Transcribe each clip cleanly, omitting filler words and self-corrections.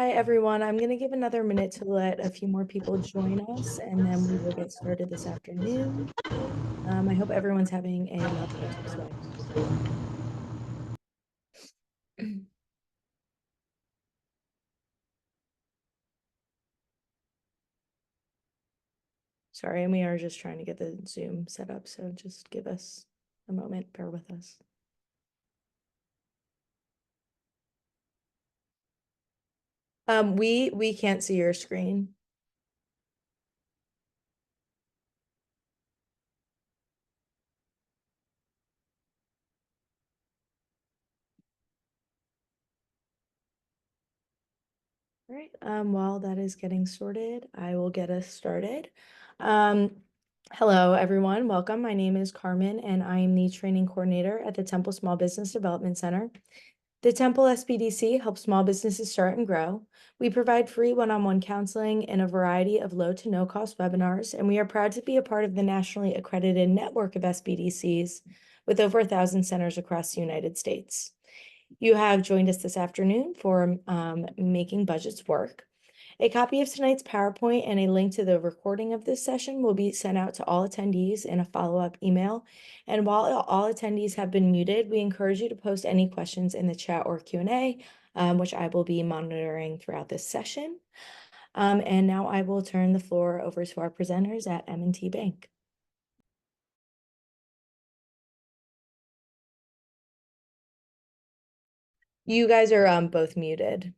Hi, everyone. I'm going to give another minute to let a few more people join us, and then we will get started this afternoon. I hope everyone's having a lovely Tuesday. Sorry, and we are just trying to get the Zoom set up, so just give us a moment, bear with us. We can't see your screen. All right, while that is getting sorted, I will get us started. Hello, everyone. Welcome. My name is Carmen, and I am the training coordinator at the Temple Small Business Development Center. The Temple SBDC helps small businesses start and grow. We provide free one-on-one counseling and a variety of low to no cost webinars, and we are proud to be a part of the nationally accredited network of SBDCs with over 1,000 centers across the United States. You have joined us this afternoon for Making Budgets Work. A copy of tonight's PowerPoint and a link to the recording of this session will be sent out to all attendees in a follow-up email. And while all attendees have been muted, we encourage you to post any questions in the chat or Q&A, which I will be monitoring throughout this session. And now I will turn the floor over to our presenters at M&T Bank. You guys are both muted.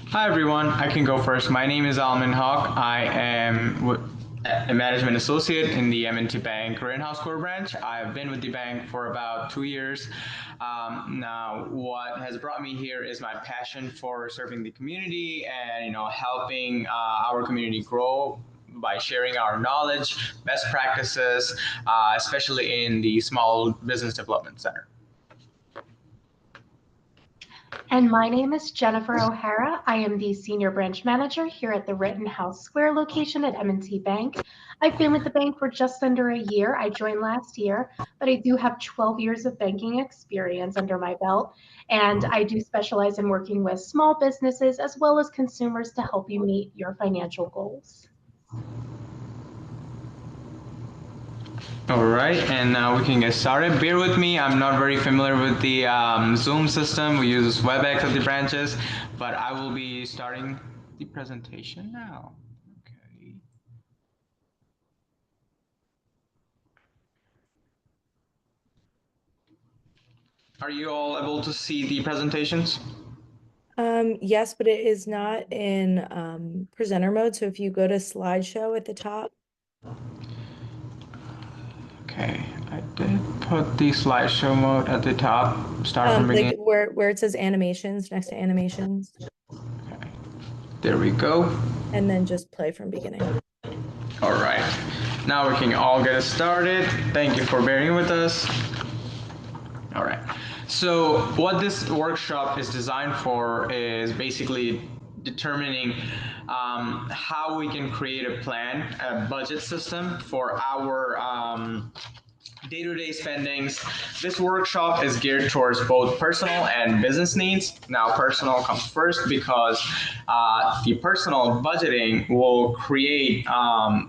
Hi everyone, I can go first. My name is Alman Hawk. I am a management associate in the M&T Bank Rittenhouse Square branch. I've been with the bank for about 2 years. Now, what has brought me here is my passion for serving the community and helping our community grow by sharing our knowledge, best practices, especially in the Small Business Development Center. And my name is Jennifer O'Hara. I am the Senior Branch Manager here at the Rittenhouse Square location at M&T Bank. I've been with the bank for just under a year. I joined last year, but I do have 12 years of banking experience under my belt. And I do specialize in working with small businesses as well as consumers to help you meet your financial goals. All right, and now we can get started. Bear with me, I'm not very familiar with the Zoom system. We use WebEx at the branches, but I will be starting the presentation now. Okay. Are you all able to see the presentations? Yes, but it is not in presenter mode. So if you go to slideshow at the top. Okay, I did put the slideshow mode at the top. Start from beginning. Like where it says animations, next to animations. Okay, there we go. And then just play from beginning. All right, now we can all get started. Thank you for bearing with us. All right, so what this workshop is designed for is basically determining how we can create a plan, a budget system for our day-to-day spendings. This workshop is geared towards both personal and business needs. Now, personal comes first because the personal budgeting will create I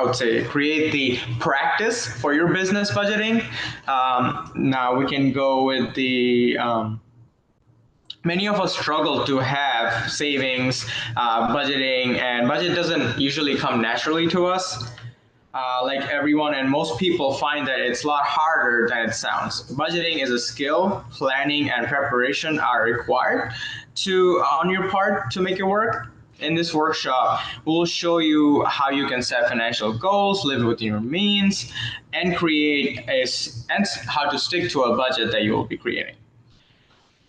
would say create the practice for your business budgeting. Now we can go with the many of us struggle to have savings, budgeting, and budget doesn't usually come naturally to us. Like everyone and most people find that it's a lot harder than it sounds. Budgeting is a skill, planning and preparation are required on your part to make it work. In this workshop, we'll show you how you can set financial goals, live within your means, and and how to stick to a budget that you will be creating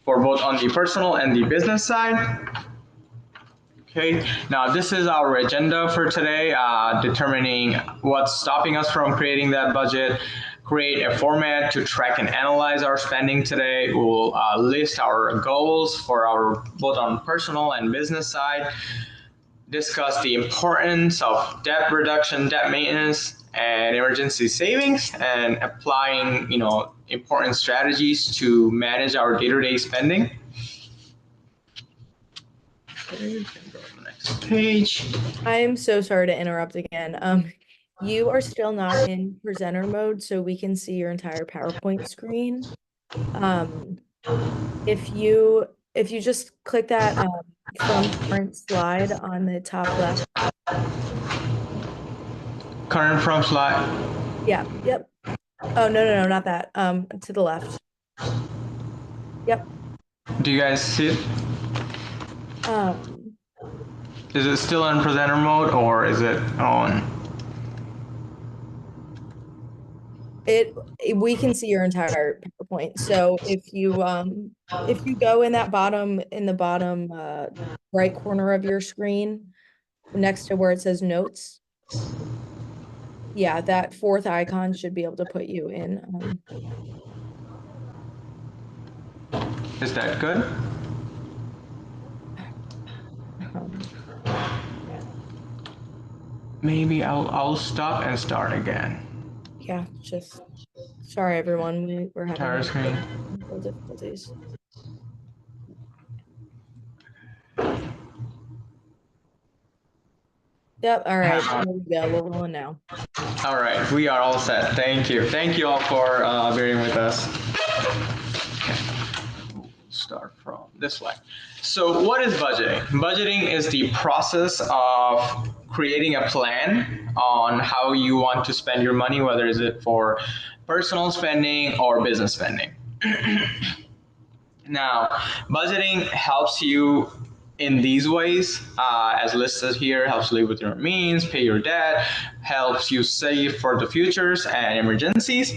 for both on the personal and the business side. Okay, now this is our agenda for today, determining what's stopping us from creating that budget, create a format to track and analyze our spending today. We'll list our goals for our both on personal and business side, discuss the importance of debt reduction, debt maintenance, and emergency savings, and applying, important strategies to manage our day-to-day spending. Okay, can go to the next page. I'm so sorry to interrupt again. You are still not in presenter mode, so we can see your entire PowerPoint screen. If you just click that from current slide on the top left. Current from slide. Yeah, yep. Oh, no, not that. To the left. Yep. Do you guys see it? Um, Is it still in presenter mode or is it on? we can see your entire PowerPoint. So if you go in the bottom right corner of your screen, next to where it says notes, yeah, that fourth icon should be able to put you in. Is that good? Um, Maybe I'll stop and start again. yeah, just sorry everyone, we're having Entire screen. technical difficulties. Yep, all right, there we go. We're rolling now. All right, we are all set. Thank you. Thank you all for bearing with us. We'll start from this slide. So what is budgeting? Budgeting is the process of creating a plan on how you want to spend your money, whether is it for personal spending or business spending. Now, budgeting helps you in these ways, as listed here, helps you live with your means, pay your debt, helps you save for the futures and emergencies.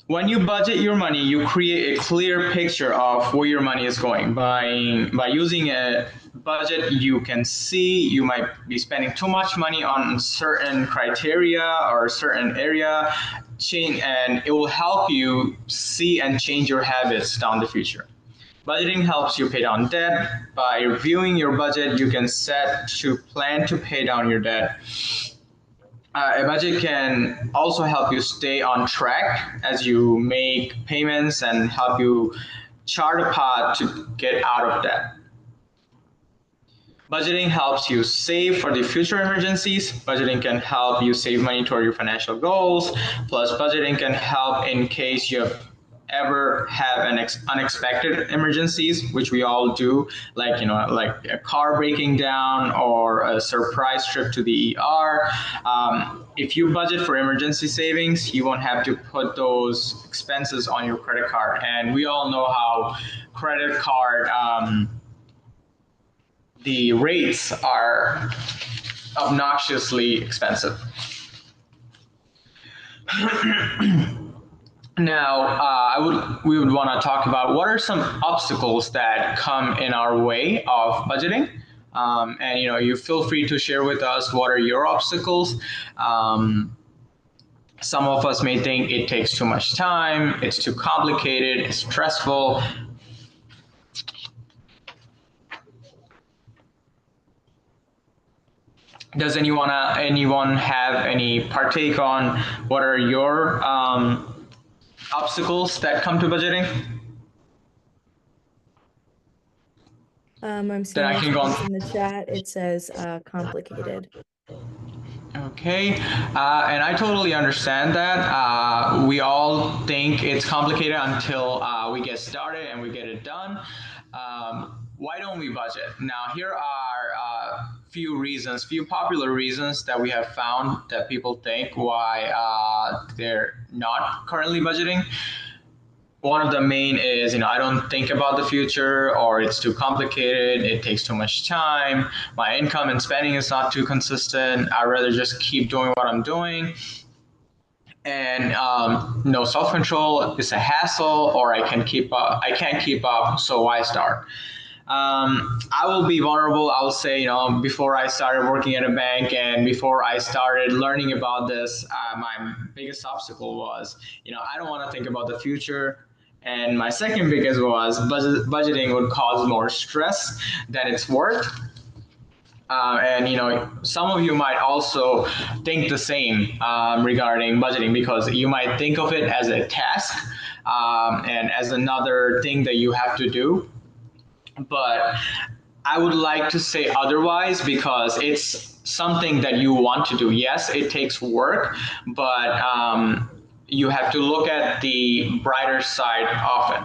When you budget your money, you create a clear picture of where your money is going. By using a budget, you can see you might be spending too much money on certain criteria or a certain area, and it will help you see and change your habits down the future. Budgeting helps you pay down debt. By reviewing your budget, you can set to plan to pay down your debt. A budget can also help you stay on track as you make payments and help you chart a path to get out of debt. Budgeting helps you save for the future emergencies. Budgeting can help you save money toward your financial goals. Plus, budgeting can help in case you ever have unexpected emergencies, which we all do, like a car breaking down or a surprise trip to the ER. If you budget for emergency savings, you won't have to put those expenses on your credit card. And we all know how credit card the rates are obnoxiously expensive. Now, we would want to talk about what are some obstacles that come in our way of budgeting. And you feel free to share with us what are your obstacles. Some of us may think it takes too much time, it's too complicated, it's stressful. Does anyone have any partake on what are your obstacles that come to budgeting? I'm seeing I can go on. in the chat. It says complicated. Okay, and I totally understand that. We all think it's complicated until we get started and we get it done. Why don't we budget? Now, here are few popular reasons that we have found that people think why they're not currently budgeting. One of the main is, I don't think about the future, or it's too complicated, it takes too much time, my income and spending is not too consistent, I'd rather just keep doing what I'm doing. And no self-control is a hassle, or I can't keep up, so why start? I will be vulnerable. I will say, before I started working at a bank and before I started learning about this, my biggest obstacle was, I don't want to think about the future. And my second biggest was budgeting would cause more stress than it's worth. And some of you might also think the same regarding budgeting, because you might think of it as a task and as another thing that you have to do. But I would like to say otherwise, because it's something that you want to do. Yes, it takes work, but you have to look at the brighter side often.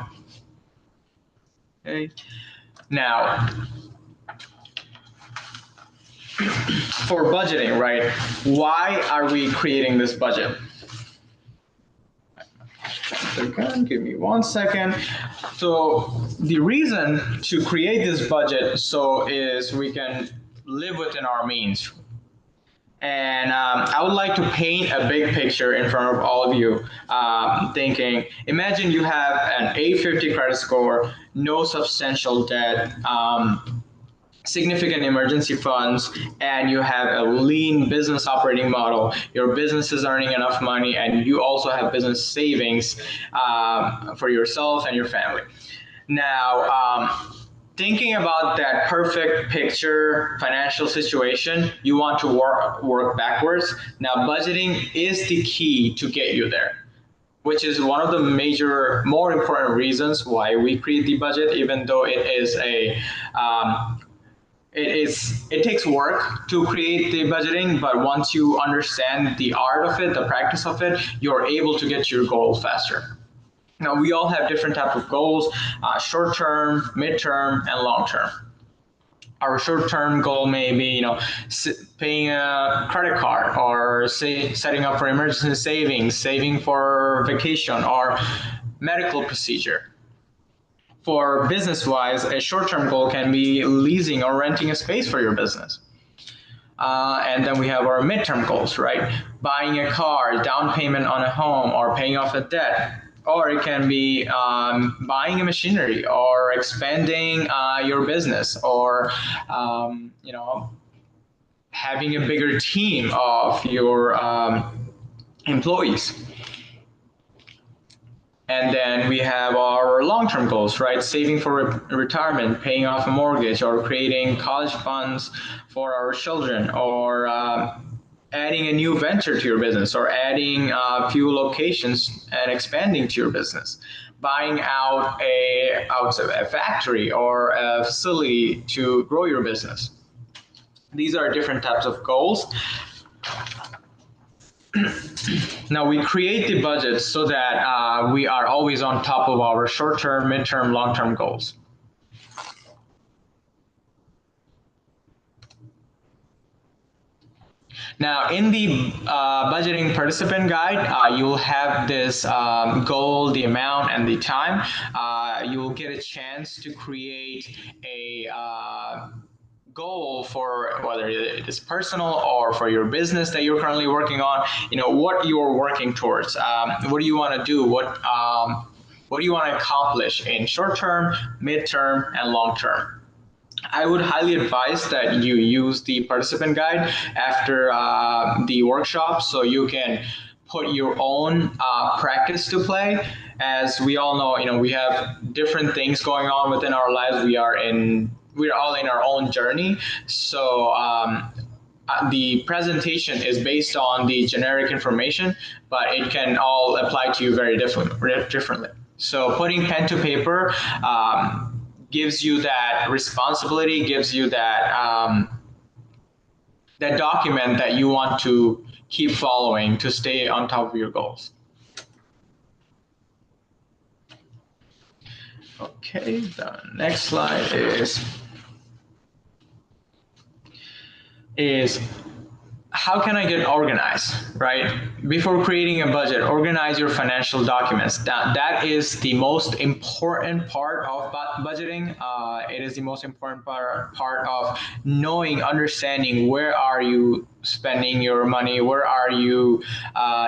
Okay. Now, for budgeting, right? Why are we creating this budget? Give me 1 second. So the reason to create this budget is we can live within our means. And I would like to paint a big picture in front of all of you, thinking, imagine you have an 850 credit score, no substantial debt, significant emergency funds, and you have a lean business operating model. Your business is earning enough money, and you also have business savings for yourself and your family. Now, thinking about that perfect picture financial situation, you want to work backwards. Now, budgeting is the key to get you there, which is one of the major, more important reasons why we create the budget, even though it is it takes work to create the budgeting, but once you understand the art of it, the practice of it, you're able to get to your goal faster. Now, we all have different types of goals, short-term, mid-term, and long-term. Our short-term goal may be, paying a credit card, or setting up for emergency savings, saving for vacation or medical procedure. For business-wise, a short-term goal can be leasing or renting a space for your business. And then we have our midterm goals, right? Buying a car, down payment on a home, or paying off a debt. Or it can be buying a machinery, or expanding your business, or having a bigger team of your employees. And then we have our long-term goals, right? Saving for retirement, paying off a mortgage, or creating college funds for our children, or adding a new venture to your business, or adding a few locations and expanding to your business, buying out a factory or a facility to grow your business. These are different types of goals. Now, we create the budget so that we are always on top of our short-term, mid-term, long-term goals. Now, in the budgeting participant guide, you'll have this goal, the amount, and the time. You will get a chance to create a goal for whether it is personal or for your business that you're currently working on. What you're working towards. What do you want to do? What do you want to accomplish in short term, mid-term, and long term? I would highly advise that you use the participant guide after the workshop, so you can put your own practice to play. As we all know, we have different things going on within our lives. We're all in our own journey. So the presentation is based on the generic information, but it can all apply to you very differently. So putting pen to paper gives you that responsibility, gives you that that document that you want to keep following to stay on top of your goals. Okay, the next slide is how can I get organized, right? Before creating a budget, organize your financial documents. That is the most important part of budgeting. It is the most important part of knowing, understanding where are you spending your money, where are you,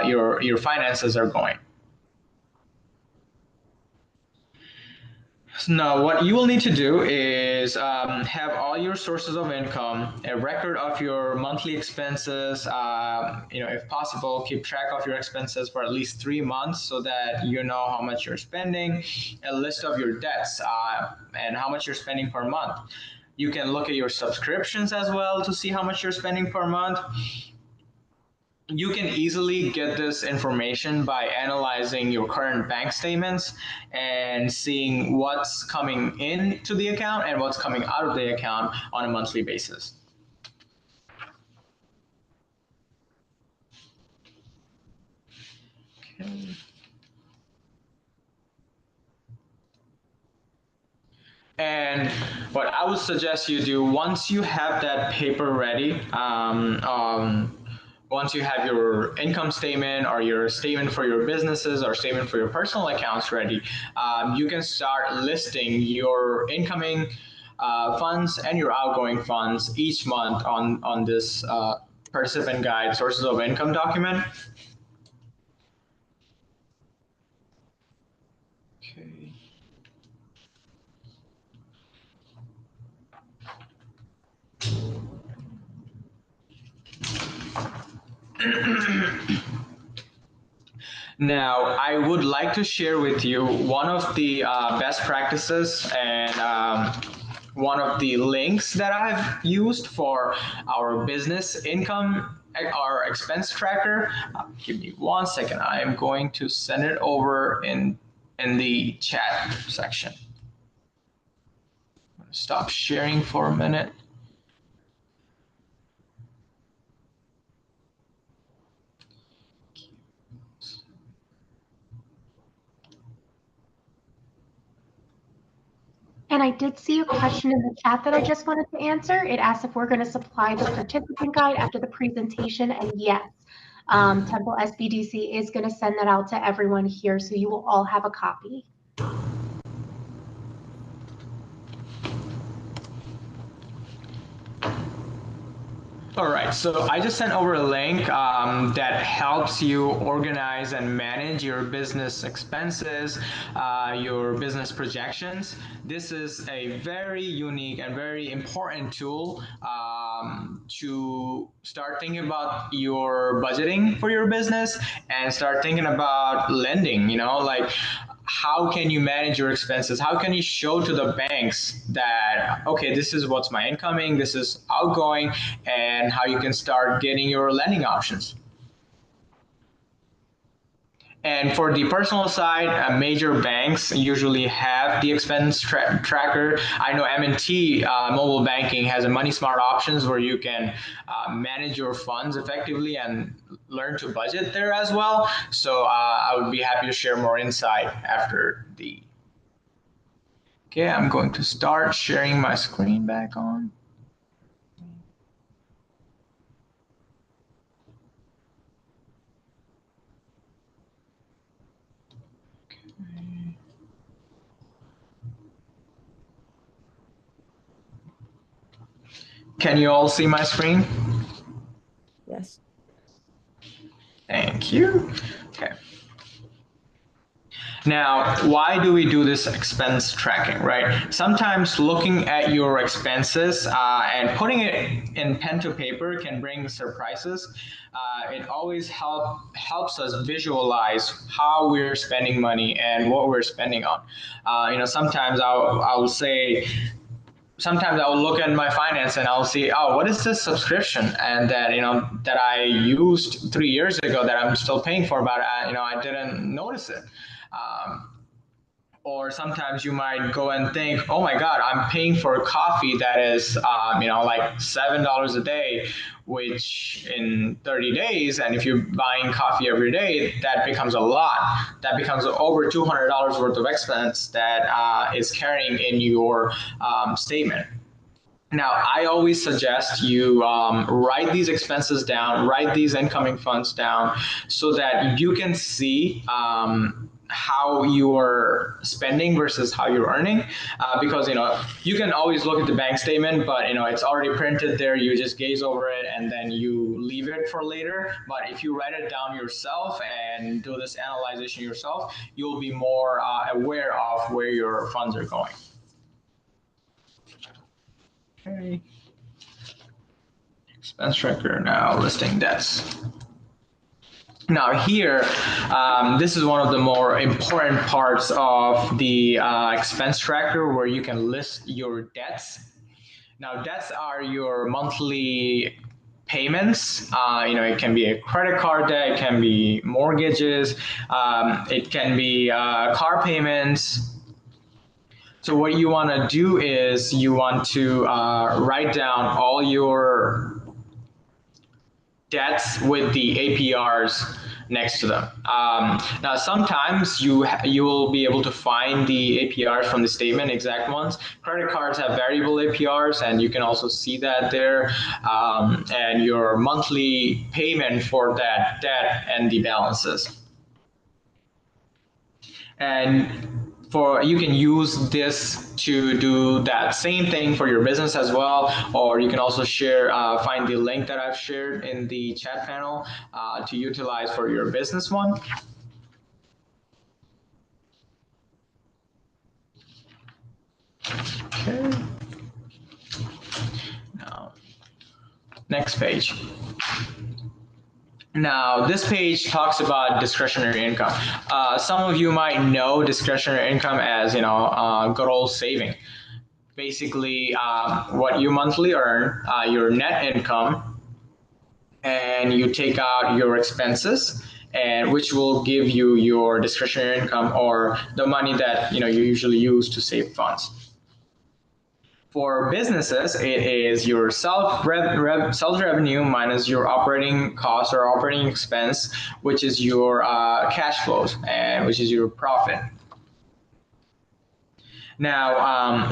your finances are going. Now, what you will need to do is have all your sources of income, a record of your monthly expenses. If possible, keep track of your expenses for at least 3 months so that you know how much you're spending. A list of your debts and how much you're spending per month. You can look at your subscriptions as well to see how much you're spending per month. You can easily get this information by analyzing your current bank statements and seeing what's coming into the account and what's coming out of the account on a monthly basis. Okay. And what I would suggest you do once you have that paper ready, once you have your income statement or your statement for your businesses or statement for your personal accounts ready, you can start listing your incoming funds and your outgoing funds each month on this participant guide sources of income document. Okay. Now, I would like to share with you one of the best practices and one of the links that I've used for our business income, our expense tracker. Give me 1 second. I am going to send it over in the chat section. I'm going to stop sharing for a minute. And I did see a question in the chat that I just wanted to answer. It asked if we're going to supply the participant guide after the presentation, and yes, Temple SBDC is going to send that out to everyone here, so you will all have a copy. All right, so I just sent over a link that helps you organize and manage your business expenses, your business projections. This is a very unique and very important tool to start thinking about your budgeting for your business and start thinking about lending, like how can you manage your expenses? How can you show to the banks that, okay, this is what's my incoming, this is outgoing, and how you can start getting your lending options. And for the personal side, major banks usually have the expense tracker. I know M&T mobile banking has a Money Smart options where you can manage your funds effectively and learn to budget there as well. So I would be happy to share more insight after the. Okay, I'm going to start sharing my screen back on. Can you all see my screen? Yes. Thank you. Okay. Now, why do we do this expense tracking, right? Sometimes looking at your expenses and putting it in pen to paper can bring surprises. It always helps us visualize how we're spending money and what we're spending on. Sometimes I'll say, sometimes I'll look at my finance and I'll see, oh, what is this subscription? And that, that I used 3 years ago that I'm still paying for, but I didn't notice it. Or sometimes you might go and think, oh my God, I'm paying for a coffee that is, like $7 a day, which in 30 days, and if you're buying coffee every day, that becomes a lot. That becomes over $200 worth of expense that is carrying in your statement. Now, I always suggest you write these expenses down, write these incoming funds down so that you can see how you're spending versus how you're earning. Because, you can always look at the bank statement, but, it's already printed there. You just gaze over it and then you leave it for later. But if you write it down yourself and do this analysis yourself, you'll be more aware of where your funds are going. Okay. Expense tracker now listing debts. Now here, this is one of the more important parts of the expense tracker where you can list your debts. Now, debts are your monthly payments. It can be a credit card debt, it can be mortgages, it can be car payments. So what you want to do is you want to write down all your debts with the APRs next to them. Now, sometimes you will be able to find the APRs from the statement, exact ones. Credit cards have variable APRs, and you can also see that there, and your monthly payment for that debt and the balances. And you can use this to do that same thing for your business as well, or you can also find the link that I've shared in the chat panel to utilize for your business one. Okay. Now, next page. Now, this page talks about discretionary income. Some of you might know discretionary income as good old saving. Basically, what you monthly earn, your net income, and you take out your expenses, and which will give you your discretionary income, or the money that you usually use to save funds. For businesses, it is your sales revenue minus your operating cost or operating expense, which is your cash flows, and which is your profit. Now,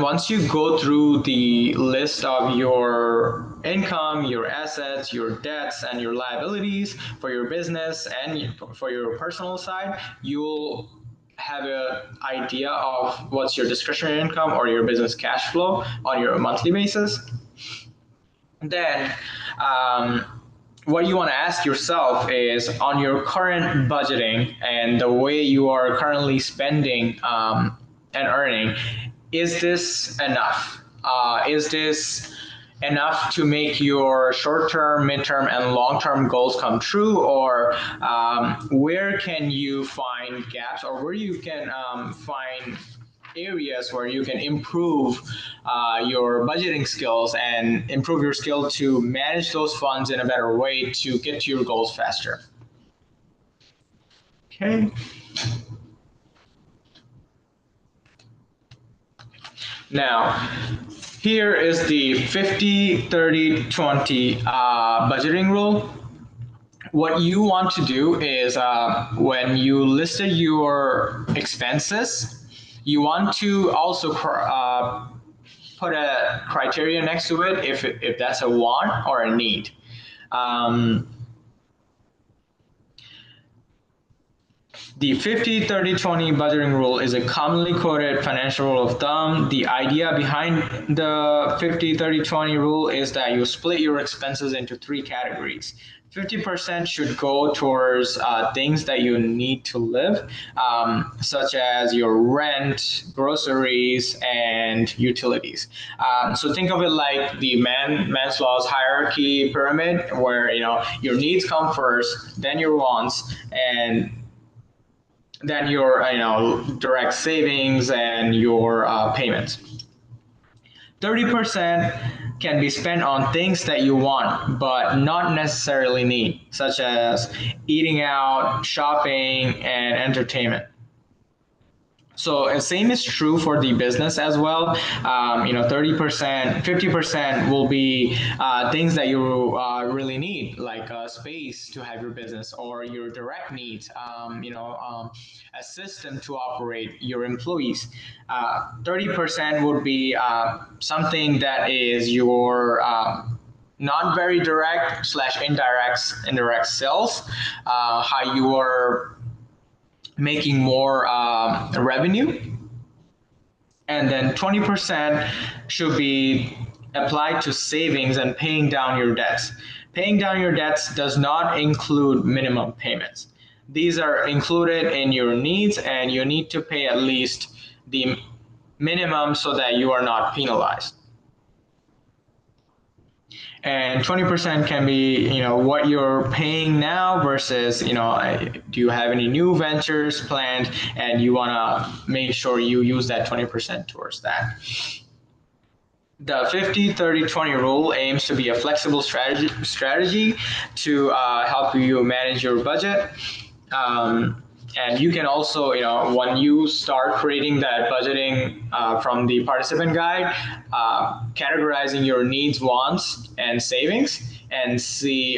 once you go through the list of your income, your assets, your debts, and your liabilities for your business and for your personal side, you'll have an idea of what's your discretionary income or your business cash flow on your monthly basis. Then, what you want to ask yourself is, on your current budgeting and the way you are currently spending and earning, is this enough? Is this enough to make your short-term, midterm, and long-term goals come true? Or where can you find gaps, or where you can find areas where you can improve your budgeting skills and improve your skill to manage those funds in a better way to get to your goals faster? Okay. Now, here is the 50-30-20 budgeting rule. What you want to do is when you listed your expenses, you want to also put a criteria next to it if that's a want or a need. The 50-30-20 budgeting rule is a commonly quoted financial rule of thumb. The idea behind the 50-30-20 rule is that you split your expenses into three categories. 50% should go towards things that you need to live, such as your rent, groceries, and utilities. So think of it like the Maslow's hierarchy pyramid, where your needs come first, then your wants, and then your direct savings and your payments. 30% can be spent on things that you want but not necessarily need, such as eating out, shopping, and entertainment. So the same is true for the business as well. 30%, 50% will be things that you really need, like space to have your business, or your direct needs, a system to operate your employees. 30% would be something that is your not very direct / indirect sales, how you are making more revenue. And then 20% should be applied to savings and paying down your debts. Paying down your debts does not include minimum payments. These are included in your needs, and you need to pay at least the minimum so that you are not penalized. And 20% can be what you're paying now versus do you have any new ventures planned, and you want to make sure you use that 20% towards that. The 50-30-20 rule aims to be a flexible strategy to help you manage your budget. Um, and you can also, when you start creating that budgeting from the participant guide, categorizing your needs, wants, and savings, and see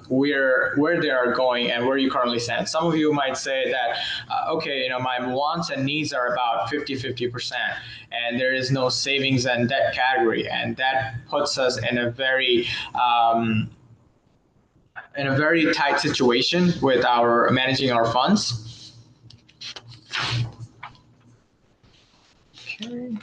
where they are going and where you currently stand. Some of you might say that, okay, my wants and needs are about 50-50%, and there is no savings and debt category, and that puts us in a very tight situation with our managing our funds. Okay.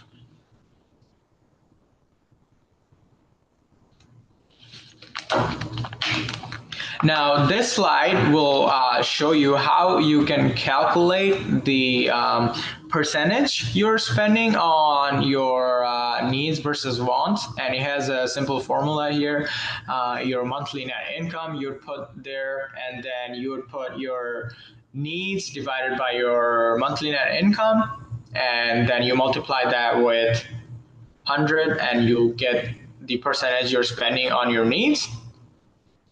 Now, this slide will show you how you can calculate the percentage you're spending on your needs versus wants. And it has a simple formula here. Your monthly net income you would put there, and then you would put your needs divided by your monthly net income, and then you multiply that with 100, and you'll get the percentage you're spending on your needs.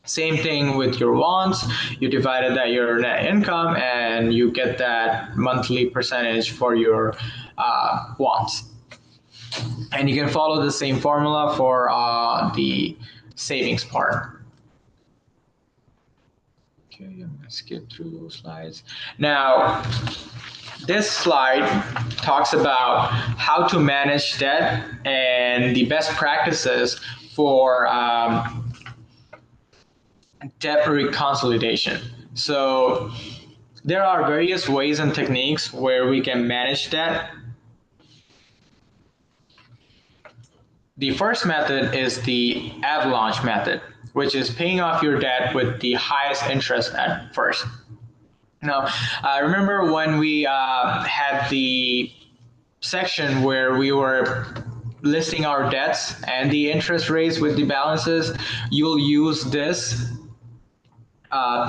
Same thing with your wants. You divided that your net income, and you get that monthly percentage for your wants. And you can follow the same formula for the savings part. Okay, I'm gonna skip through those slides. Now, this slide talks about how to manage debt and the best practices for debt reconsolidation. So there are various ways and techniques where we can manage debt. The first method is the avalanche method, which is paying off your debt with the highest interest at first. Now, remember when we had the section where we were listing our debts and the interest rates with the balances? You'll use this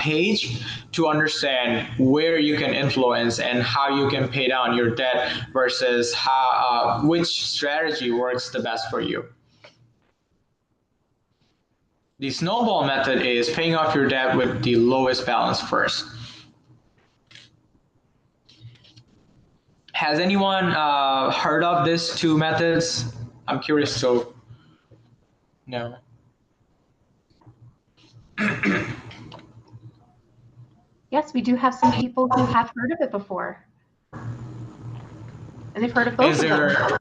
page to understand where you can influence and how you can pay down your debt versus how which strategy works the best for you. The snowball method is paying off your debt with the lowest balance first. Has anyone heard of these two methods? I'm curious, so no. Yes, we do have some people who have heard of it before. And they've heard of both of them.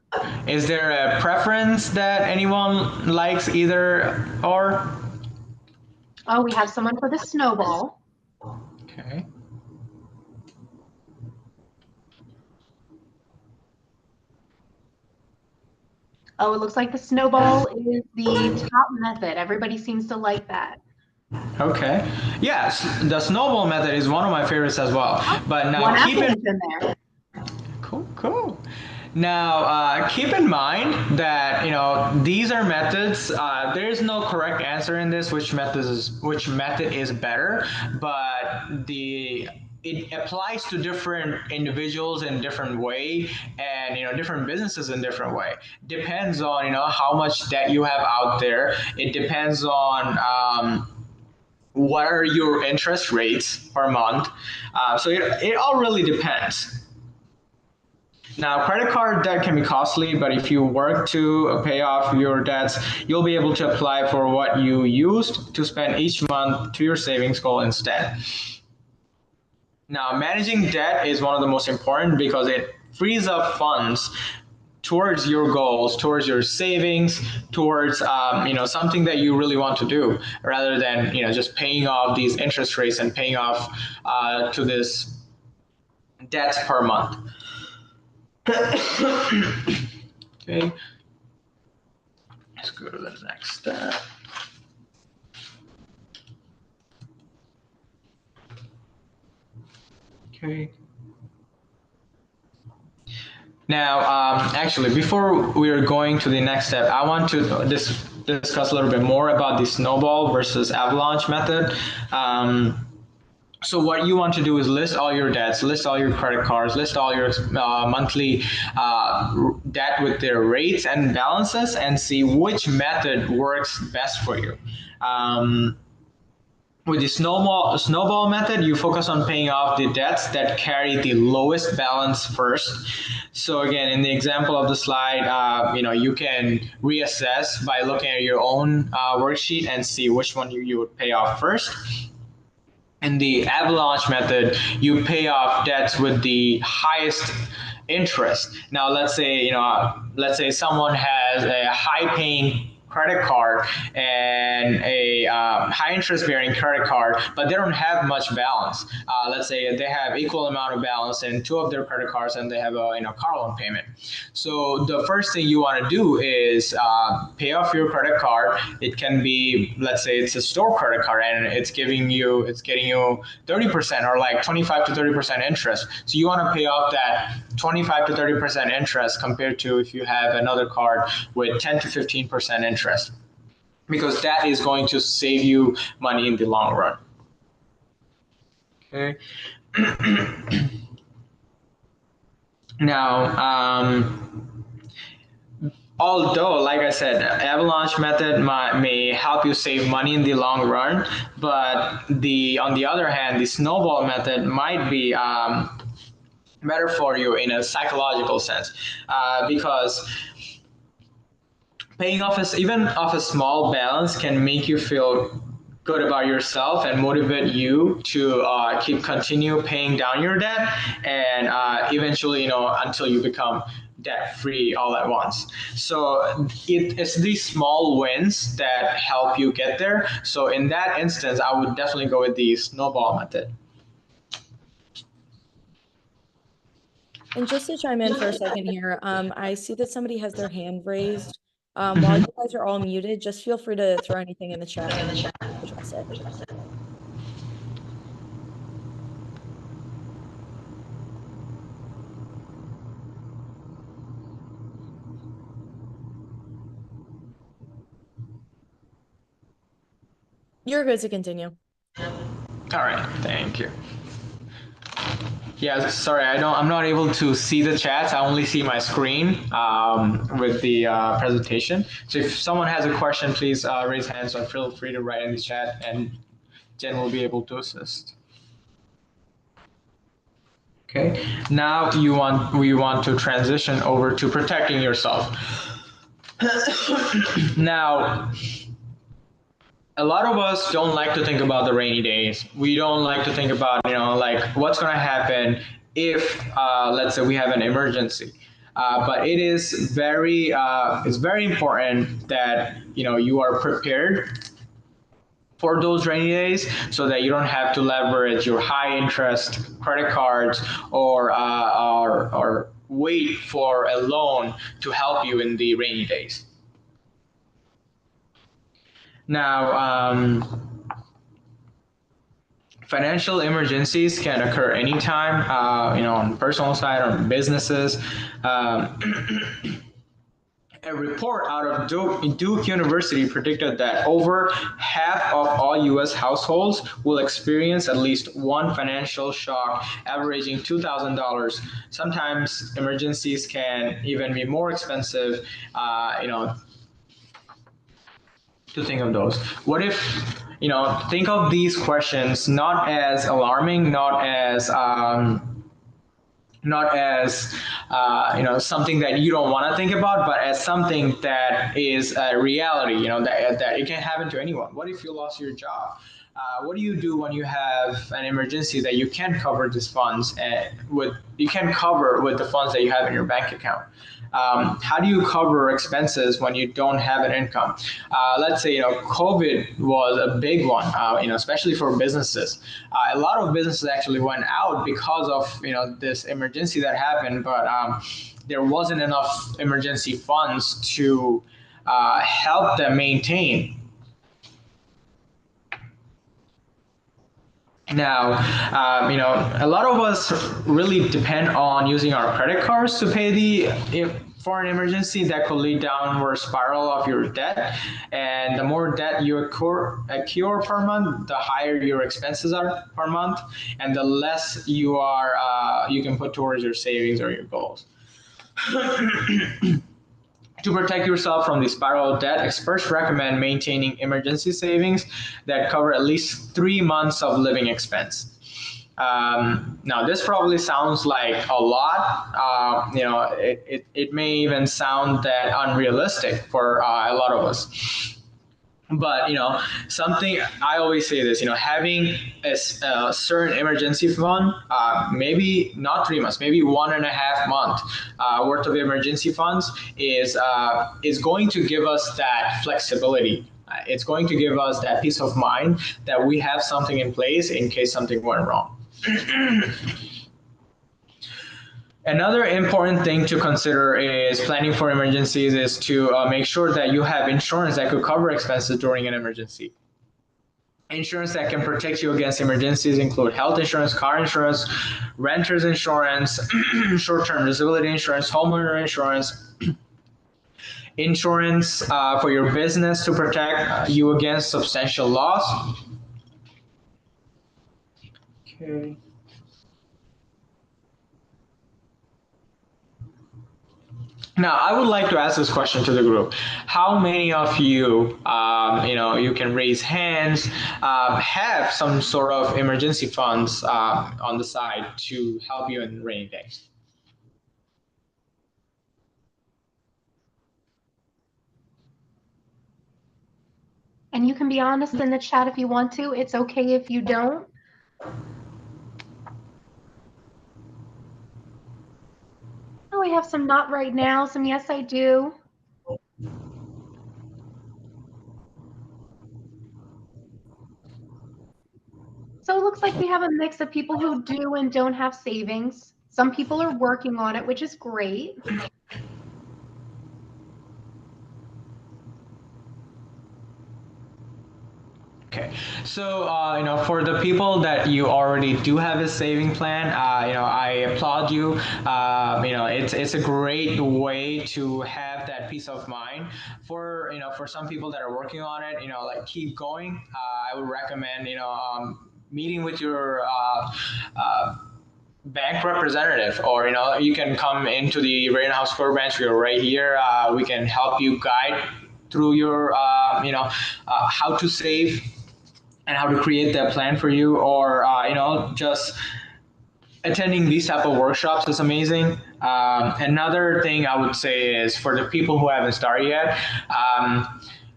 Is there a preference that anyone likes either or? Oh, we have someone for the snowball. Okay. Oh, it looks like the snowball is the top method. Everybody seems to like that. Okay. Yes, the snowball method is one of my favorites as well. But now One keep apple in is in there. cool. Now keep in mind that these are methods. There is no correct answer in this. Which method is better? But it applies to different individuals in different way, and different businesses in different way. Depends on how much debt you have out there. It depends on what are your interest rates per month. So it all really depends. Now, credit card debt can be costly, but if you work to pay off your debts, you'll be able to apply for what you used to spend each month to your savings goal instead. Now, managing debt is one of the most important because it frees up funds towards your goals, towards your savings, towards something that you really want to do, rather than just paying off these interest rates and paying off to this debts per month. Okay, let's go to the next step. Okay. Now, actually, before we are going to the next step, I want to discuss a little bit more about the snowball versus avalanche method. So what you want to do is list all your debts, list all your credit cards, list all your monthly debt with their rates and balances, and see which method works best for you. Um, with the snowball method, you focus on paying off the debts that carry the lowest balance first. So again, in the example of the slide, you can reassess by looking at your own worksheet and see which one you would pay off first. In the avalanche method, you pay off debts with the highest interest. Now, let's say someone has a high paying credit card and a high interest bearing credit card, but they don't have much balance. Let's say they have equal amount of balance in two of their credit cards and they have a car loan payment. So the first thing you want to do is pay off your credit card. It can be, let's say it's a store credit card and it's getting you 30% or like 25 to 30% interest. So you want to pay off that 25 to 30% interest compared to if you have another card with 10 to 15% interest, because that is going to save you money in the long run. Okay. Now, although, like I said, avalanche method may help you save money in the long run, but on the other hand, the snowball method might be better for you in a psychological sense, because paying off even off a small balance can make you feel good about yourself and motivate you to continue paying down your debt, and eventually, until you become debt free all at once. So it's these small wins that help you get there. So in that instance, I would definitely go with the snowball method. And just to chime in for a second here, I see that somebody has their hand raised. While you guys are all muted, just feel free to throw anything in the chat and address it. You're good to continue. All right, thank you. Yeah, sorry, I'm not able to see the chats. I only see my screen with the presentation. So if someone has a question, please raise hands or feel free to write in the chat, and Jen will be able to assist. Okay, now we want to transition over to protecting yourself. Now, a lot of us don't like to think about the rainy days. We don't like to think about, like what's going to happen if, let's say, we have an emergency. But it's very important that you are prepared for those rainy days, so that you don't have to leverage your high interest credit cards or wait for a loan to help you in the rainy days. Now, financial emergencies can occur anytime, on the personal side or businesses. A report out of Duke University predicted that over half of all U.S. households will experience at least one financial shock, averaging $2,000. Sometimes emergencies can even be more expensive, to think of those. What if, think of these questions not as alarming, not as something that you don't want to think about, but as something that is a reality, that it can happen to anyone. What if you lost your job? What do you do when you have an emergency that you can't cover these funds with the funds that you have in your bank account? How do you cover expenses when you don't have an income? Let's say, COVID was a big one, especially for businesses. A lot of businesses actually went out because of, this emergency that happened, but there wasn't enough emergency funds to help them maintain. Now, a lot of us really depend on using our credit cards to pay for an emergency that could lead downward spiral of your debt. And the more debt you accrue per month, the higher your expenses are per month, and the less you can put towards your savings or your goals. To protect yourself from the spiral of debt, experts recommend maintaining emergency savings that cover at least 3 months of living expense. Now, this probably sounds like a lot. It may even sound that unrealistic for a lot of us. But something I always say this, having a certain emergency fund, maybe not 3 months, maybe 1.5 month worth of emergency funds is going to give us that flexibility. It's going to give us that peace of mind that we have something in place in case something went wrong. Another important thing to consider is planning for emergencies is to make sure that you have insurance that could cover expenses during an emergency. Insurance that can protect you against emergencies include health insurance, car insurance, renter's insurance, short-term disability insurance, homeowner insurance, insurance for your business to protect you against substantial loss. Okay. Now, I would like to ask this question to the group. How many of you, you can raise hands, have some sort of emergency funds on the side to help you in rainy days? And you can be honest in the chat if you want to. It's okay if you don't. Oh, we have some not right now, some yes, I do. So it looks like we have a mix of people who do and don't have savings. Some people are working on it, which is great. Okay, so for the people that you already do have a saving plan, I applaud you. It's a great way to have that peace of mind. For some people that are working on it, like keep going. I would recommend meeting with your bank representative, or you can come into the Rittenhouse Square branch. We're right here. We can help you guide through your how to save and how to create that plan for you, or just attending these type of workshops is amazing. Another thing I would say is for the people who haven't started yet,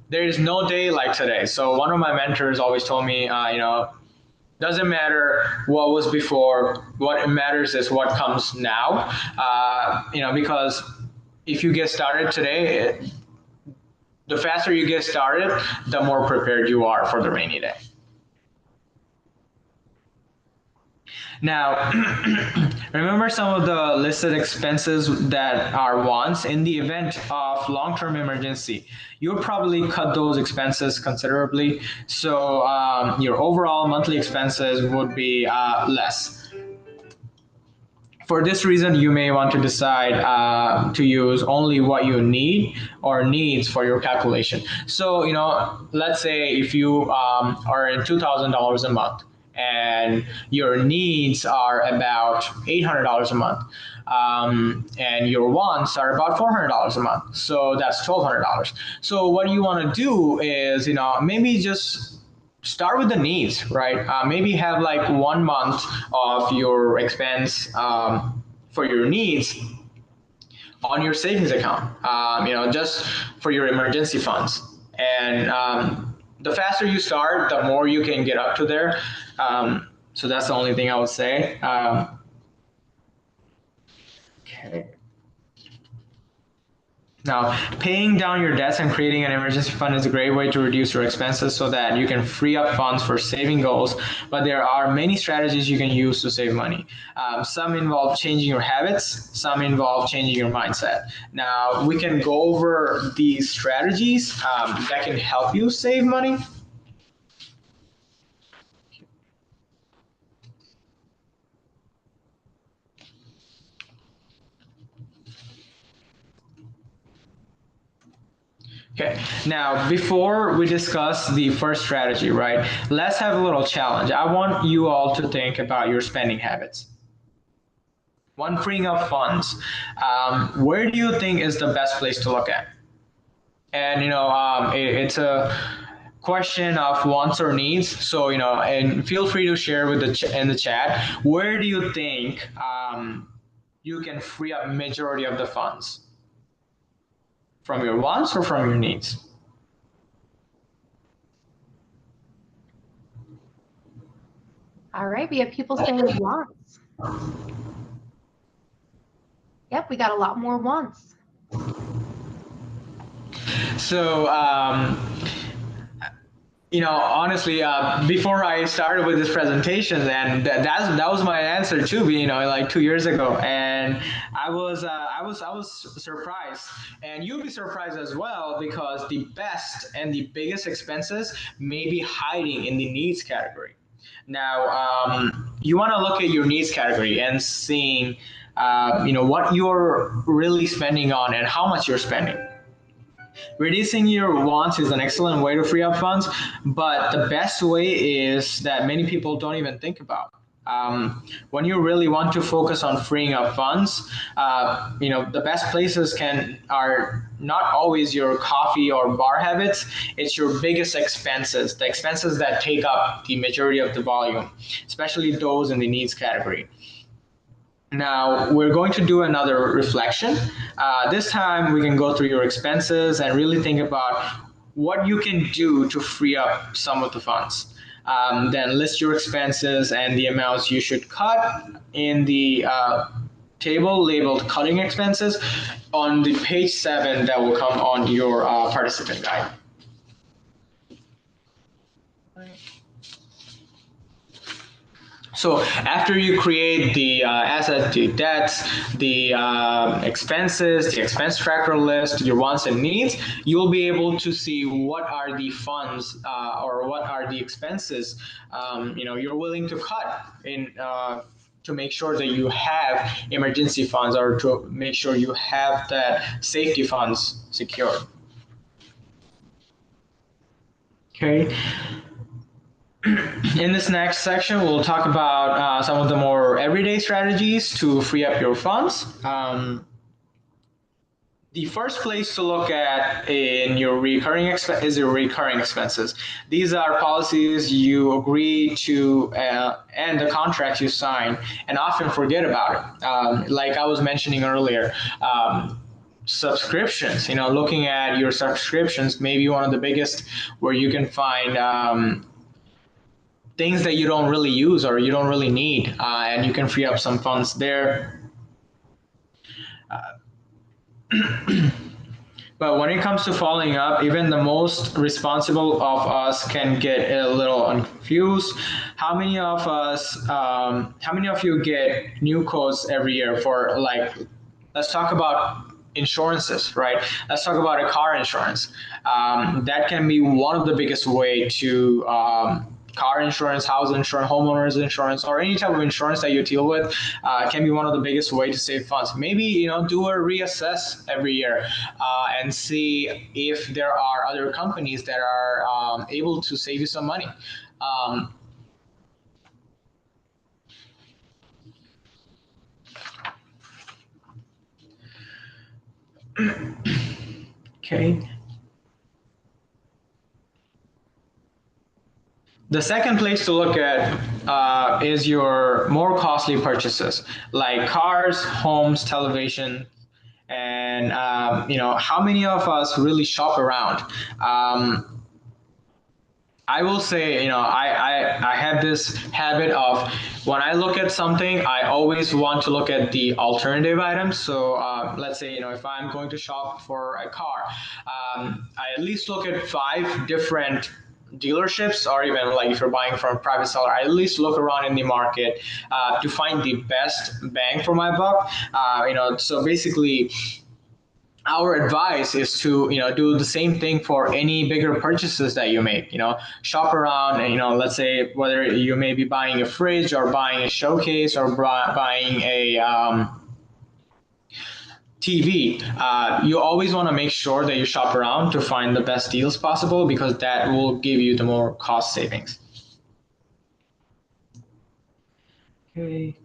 there is no day like today. So one of my mentors always told me, doesn't matter what was before, what matters is what comes now. Because if you get started today, the faster you get started, the more prepared you are for the rainy day. Now, remember some of the listed expenses that are wants in the event of long-term emergency. You'll probably cut those expenses considerably, so your overall monthly expenses would be less. For this reason, you may want to decide to use only what you need or needs for your calculation. So, let's say if you are in $2,000 a month and your needs are about $800 a month, and your wants are about $400 a month. So that's $1,200. So what you want to do is, maybe just start with the needs, right? Maybe have like 1 month of your expense for your needs on your savings account, just for your emergency funds. And the faster you start, the more you can get up to there. So that's the only thing I would say. Okay. Now, paying down your debts and creating an emergency fund is a great way to reduce your expenses so that you can free up funds for saving goals. But there are many strategies you can use to save money. Some involve changing your habits, some involve changing your mindset. Now, we can go over these strategies that can help you save money. Okay, now before we discuss the first strategy, right, let's have a little challenge. I want you all to think about your spending habits. One, freeing up funds. Where do you think is the best place to look at? And it's a question of wants or needs. So and feel free to share with in the chat. Where do you think you can free up majority of the funds from your wants or from your needs? All right, we have people saying wants. Yep, we got a lot more wants. So honestly, before I started with this presentation, and that was my answer too. Like 2 years ago, and I was surprised, and you'll be surprised as well because the best and the biggest expenses may be hiding in the needs category. Now, you want to look at your needs category and seeing, what you're really spending on and how much you're spending. Reducing your wants is an excellent way to free up funds, but the best way is that many people don't even think about. When you really want to focus on freeing up funds, the best places are not always your coffee or bar habits. It's your biggest expenses, the expenses that take up the majority of the volume, especially those in the needs category. Now we're going to do another reflection. This time we can go through your expenses and really think about what you can do to free up some of the funds. Then list your expenses and the amounts you should cut in the table labeled cutting expenses on the page 7 that will come on your participant guide. So after you create the assets, the debts, the expenses, the expense tracker list, your wants and needs, you'll be able to see what are the funds or what are the expenses you're willing to cut in to make sure that you have emergency funds or to make sure you have that safety funds secured. Okay. In this next section, we'll talk about some of the more everyday strategies to free up your funds. The first place to look at in your recurring is your recurring expenses. These are policies you agree to and the contracts you sign and often forget about it. Like I was mentioning earlier, subscriptions, looking at your subscriptions, maybe one of the biggest where you can find things that you don't really use or you don't really need, and you can free up some funds there. But when it comes to following up, even the most responsible of us can get a little confused. How many of you get new quotes every year for, like, let's talk about insurances, right? Let's talk about a car insurance. That can be one of the biggest way to car insurance, house insurance, homeowners insurance, or any type of insurance that you deal with can be one of the biggest way to save funds. Maybe do a reassess every year and see if there are other companies that are able to save you some money. Okay. The second place to look at is your more costly purchases, like cars, homes, television, and how many of us really shop around. I will say, I have this habit of when I look at something, I always want to look at the alternative items. So let's say, if I'm going to shop for a car, I at least look at 5 different dealerships, or even like if you're buying from a private seller, I at least look around in the market to find the best bang for my buck. So basically, our advice is to do the same thing for any bigger purchases that you make. Shop around, and let's say whether you may be buying a fridge or buying a showcase or buying TV, you always want to make sure that you shop around to find the best deals possible because that will give you the more cost savings. Okay.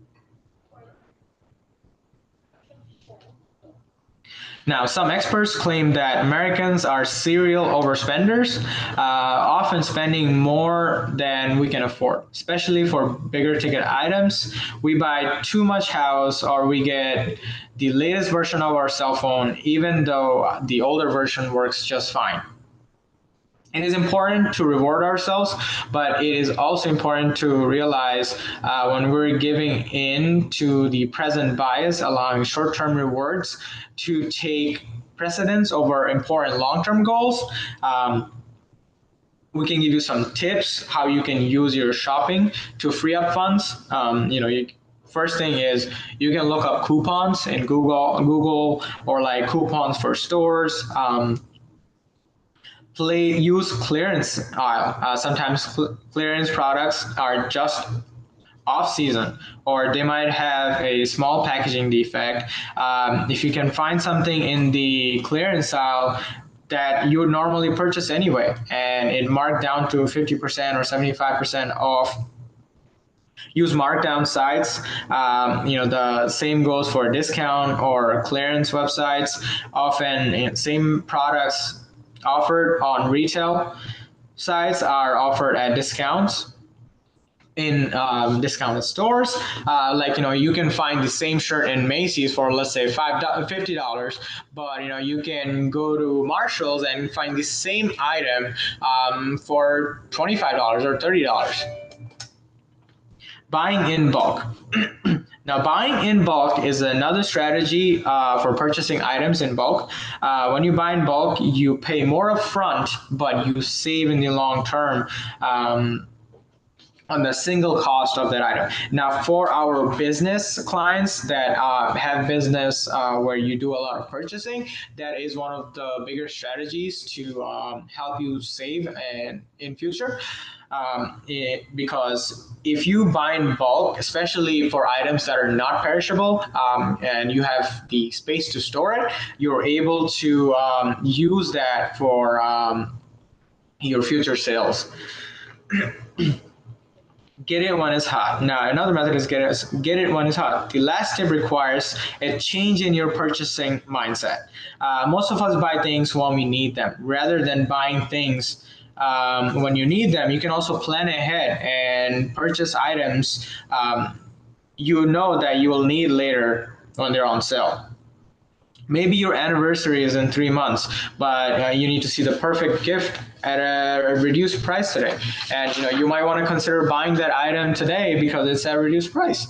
Now, some experts claim that Americans are serial overspenders, often spending more than we can afford, especially for bigger ticket items. We buy too much house or we get the latest version of our cell phone, even though the older version works just fine. It is important to reward ourselves, but it is also important to realize when we're giving in to the present bias, allowing short term rewards to take precedence over important long term goals. We can give you some tips how you can use your shopping to free up funds. First thing is you can look up coupons in Google or like coupons for stores. Use clearance aisle. Sometimes clearance products are just off season or they might have a small packaging defect. If you can find something in the clearance aisle that you would normally purchase anyway and it marked down to 50% or 75% off, use markdown sites. The same goes for discount or clearance websites. Often same products offered on retail sites are offered at discounts in discounted stores. You can find the same shirt in Macy's for let's say $50, but you can go to Marshalls and find the same item for $25 or $30. Buying in bulk. Now, buying in bulk is another strategy for purchasing items in bulk. When you buy in bulk, you pay more upfront, but you save in the long term. On the single cost of that item. Now, for our business clients that have business where you do a lot of purchasing, that is one of the bigger strategies to help you save and in future. Because if you buy in bulk, especially for items that are not perishable, and you have the space to store it, you're able to use that for your future sales. Get it when it's hot. Now, another method is get it when it's hot. The last tip requires a change in your purchasing mindset. Most of us buy things when we need them, rather than buying things when you need them. You can also plan ahead and purchase items you know that you will need later when they're on sale. Maybe your anniversary is in 3 months, but you need to see the perfect gift at a reduced price today. And you might want to consider buying that item today because it's at a reduced price.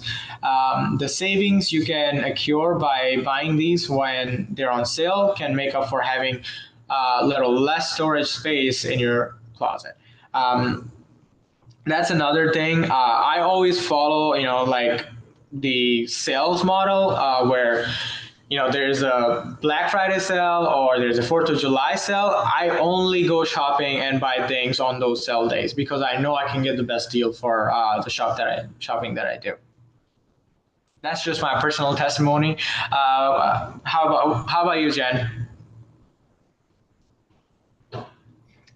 The savings you can accrue by buying these when they're on sale can make up for having a little less storage space in your closet. That's another thing. I always follow, like the sales model where there's a Black Friday sale or there's a 4th of July sale. I only go shopping and buy things on those sale days because I know I can get the best deal for the shopping that I do. That's just my personal testimony. How about you, Jen?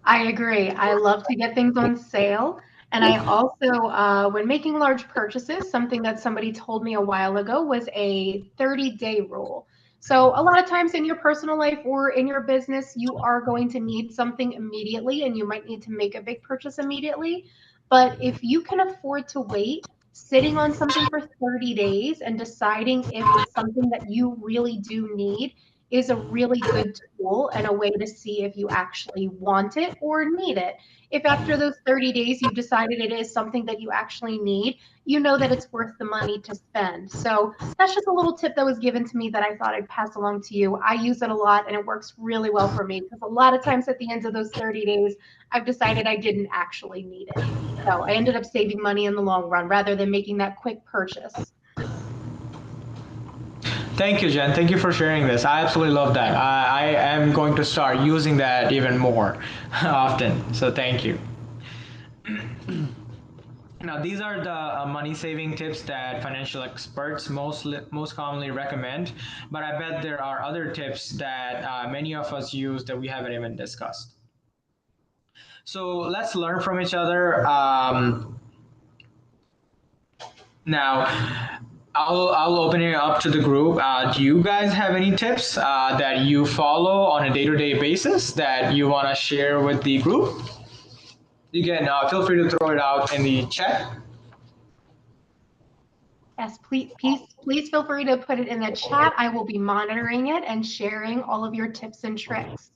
I agree. I love to get things on sale. And I also, when making large purchases, something that somebody told me a while ago was a 30-day rule. So a lot of times in your personal life or in your business, you are going to need something immediately and you might need to make a big purchase immediately. But if you can afford to wait, sitting on something for 30 days and deciding if it's something that you really do need is a really good tool and a way to see if you actually want it or need it. If after those 30 days you've decided it is something that you actually need, you know that it's worth the money to spend. So that's just a little tip that was given to me that I thought I'd pass along to you. I use it a lot and it works really well for me because a lot of times at the end of those 30 days, I've decided I didn't actually need it. So I ended up saving money in the long run rather than making that quick purchase. Thank you, Jen. Thank you for sharing this. I absolutely love that. I am going to start using that even more often. So thank you. Now, these are the money saving tips that financial experts most commonly recommend, but I bet there are other tips that many of us use that we haven't even discussed. So let's learn from each other. Now, I'll open it up to the group. Do you guys have any tips that you follow on a day-to-day basis that you want to share with the group? You can feel free to throw it out in the chat. Yes, please feel free to put it in the chat. I will be monitoring it and sharing all of your tips and tricks.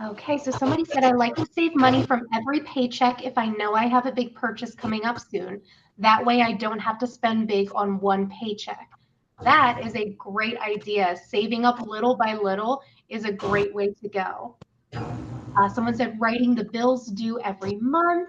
Okay, so somebody said I like to save money from every paycheck if I know I have a big purchase coming up soon. That way I don't have to spend big on one paycheck. That is a great idea. Saving up little by little is a great way to go. Someone said writing the bills due every month.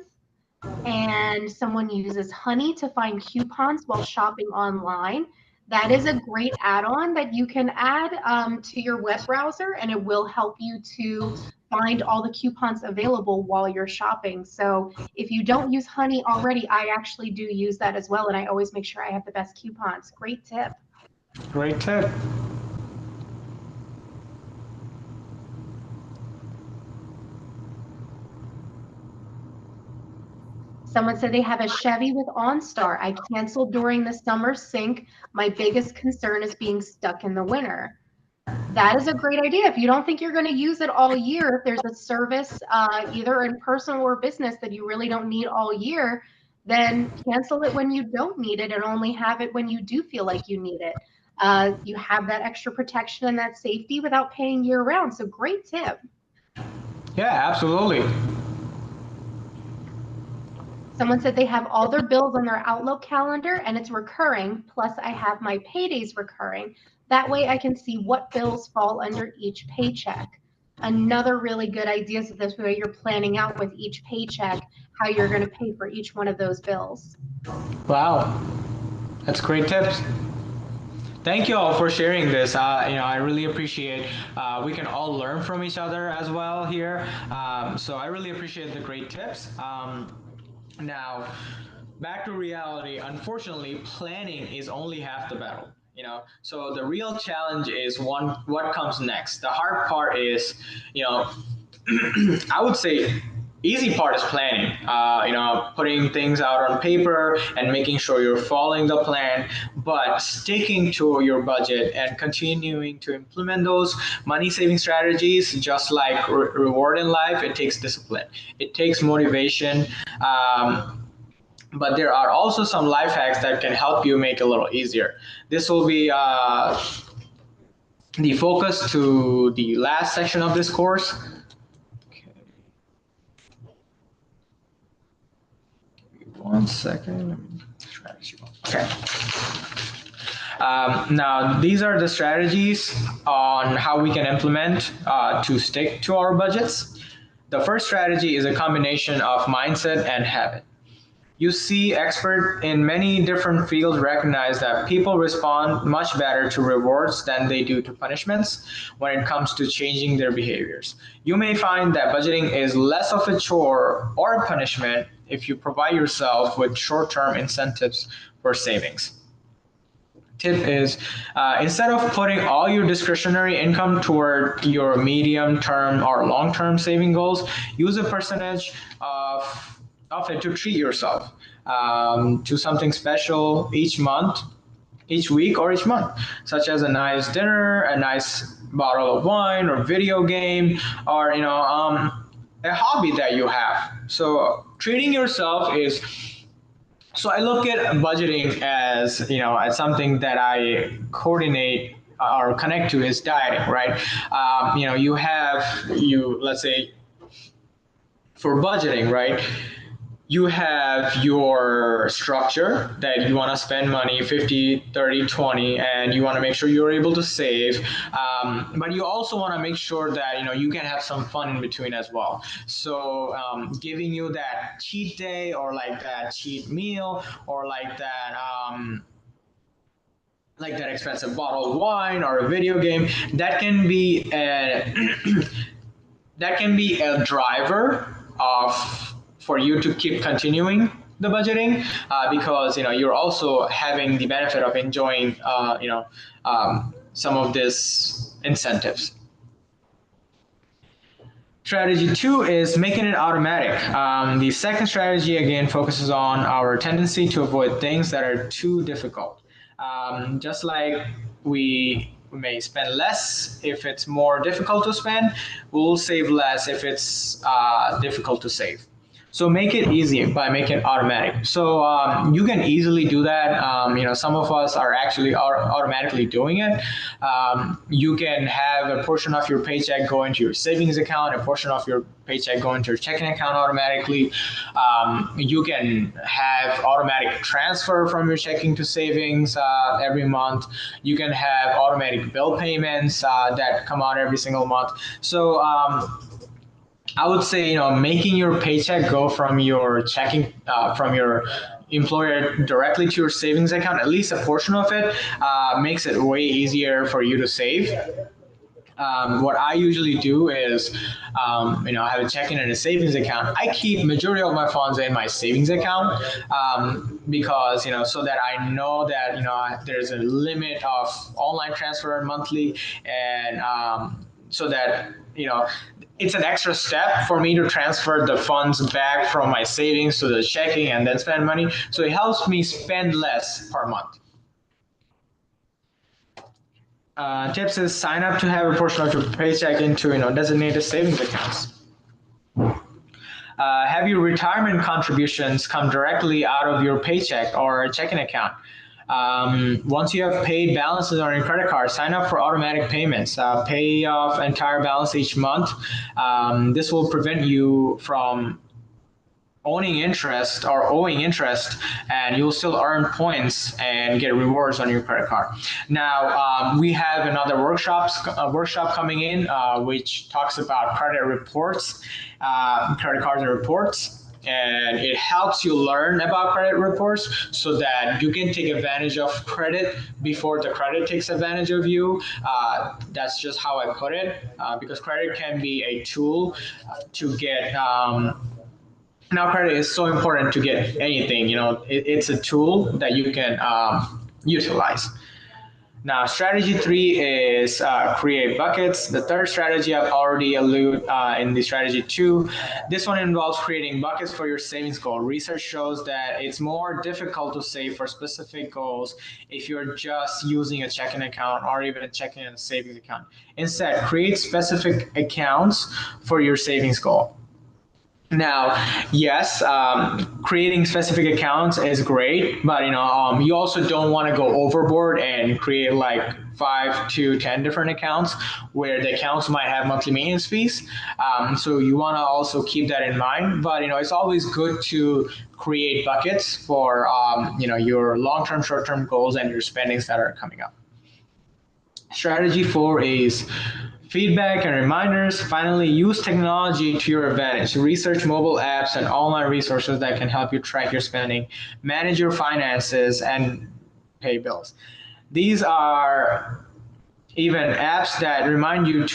And someone uses Honey to find coupons while shopping online. That is a great add-on that you can add to your web browser, and it will help you to find all the coupons available while you're shopping. So if you don't use Honey already, I actually do use that as well, and I always make sure I have the best coupons. Great tip. Great tip. Someone said they have a Chevy with OnStar. I canceled during the summer sync. My biggest concern is being stuck in the winter. That is a great idea. If you don't think you're going to use it all year, if there's a service, either in personal or business, that you really don't need all year, then cancel it when you don't need it and only have it when you do feel like you need it. You have that extra protection and that safety without paying year round. So great tip. Yeah, absolutely. Someone said they have all their bills on their Outlook calendar and it's recurring. Plus, I have my paydays recurring. That way I can see what bills fall under each paycheck. Another really good idea, so this way you're planning out with each paycheck how you're going to pay for each one of those bills. Wow, that's great tips. Thank you all for sharing this. I really appreciate. We can all learn from each other as well here. So I really appreciate the great tips. Now, back to reality. Unfortunately, planning is only half the battle. So the real challenge is what comes next. The hard part is, I would say easy part is planning. Putting things out on paper and making sure you're following the plan, but sticking to your budget and continuing to implement those money saving strategies, just like reward in life, it takes discipline. It takes motivation. But there are also some life hacks that can help you make it a little easier. This will be the focus to the last section of this course. One second. Okay. Now, these are the strategies on how we can implement to stick to our budgets. The first strategy is a combination of mindset and habit. You see, experts in many different fields recognize that people respond much better to rewards than they do to punishments when it comes to changing their behaviors. You may find that budgeting is less of a chore or a punishment if you provide yourself with short term incentives for savings. Tip is instead of putting all your discretionary income toward your medium term or long term saving goals, use a percentage of it to treat yourself to something special each month, each week, or each month, such as a nice dinner, a nice bottle of wine, or video game, or a hobby that you have. So treating yourself is so I look at budgeting as as something that I coordinate or connect to is dieting, right? You let's say for budgeting, right? You have your structure that you want to spend money 50, 30, 20, and you want to make sure you're able to save, but you also want to make sure that you can have some fun in between as well. So giving you that cheat day or like that cheat meal or like that like that expensive bottle of wine or a video game, that can be that can be a driver of for you to keep continuing the budgeting, because you're also having the benefit of enjoying some of these incentives. Strategy two is making it automatic. The second strategy again focuses on our tendency to avoid things that are too difficult. Just like we may spend less if it's more difficult to spend, we'll save less if it's difficult to save. So make it easy by making it automatic. So you can easily do that. Some of us are actually automatically doing it. You can have a portion of your paycheck go into your savings account, a portion of your paycheck go into your checking account automatically. You can have automatic transfer from your checking to savings every month. You can have automatic bill payments that come out every single month. So I would say, making your paycheck go from your checking, from your employer directly to your savings account, at least a portion of it, makes it way easier for you to save. What I usually do is, I have a checking and a savings account. I keep majority of my funds in my savings account, because so that I know that there's a limit of online transfer monthly, and so that it's an extra step for me to transfer the funds back from my savings to the checking and then spend money. So it helps me spend less per month. Tips is sign up to have a portion of your paycheck into designated savings accounts. Have your retirement contributions come directly out of your paycheck or checking account. Once you have paid balances on your credit card, sign up for automatic payments. Pay off entire balance each month. This will prevent you from owing interest, and you'll still earn points and get rewards on your credit card. Now, we have another workshop coming in, which talks about credit reports, credit cards and reports. And it helps you learn about credit reports so that you can take advantage of credit before the credit takes advantage of you. That's just how I put it, because credit can be a tool to get now credit is so important to get anything. It's a tool that you can utilize. Now, strategy three is create buckets. The third strategy I've already alluded in the strategy two. This one involves creating buckets for your savings goal. Research shows that it's more difficult to save for specific goals if you're just using a checking account or even a checking and savings account. Instead, create specific accounts for your savings goal. Now, yes, creating specific accounts is great, but you also don't want to go overboard and create like 5 to 10 different accounts where the accounts might have monthly maintenance fees. So you want to also keep that in mind. But it's always good to create buckets for your long-term, short-term goals and your spendings that are coming up. Strategy four is feedback and reminders. Finally, use technology to your advantage. Research mobile apps and online resources that can help you track your spending, manage your finances, and pay bills. These are even apps that remind you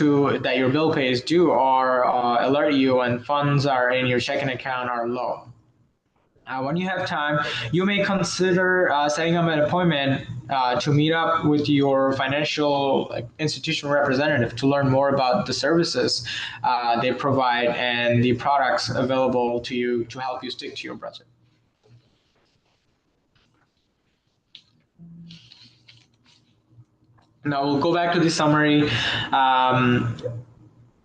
that your bill pay is due, or alert you when funds are in your checking account are low. When you have time, you may consider setting up an appointment to meet up with your financial institution representative to learn more about the services they provide and the products available to you to help you stick to your budget. Now we'll go back to the summary.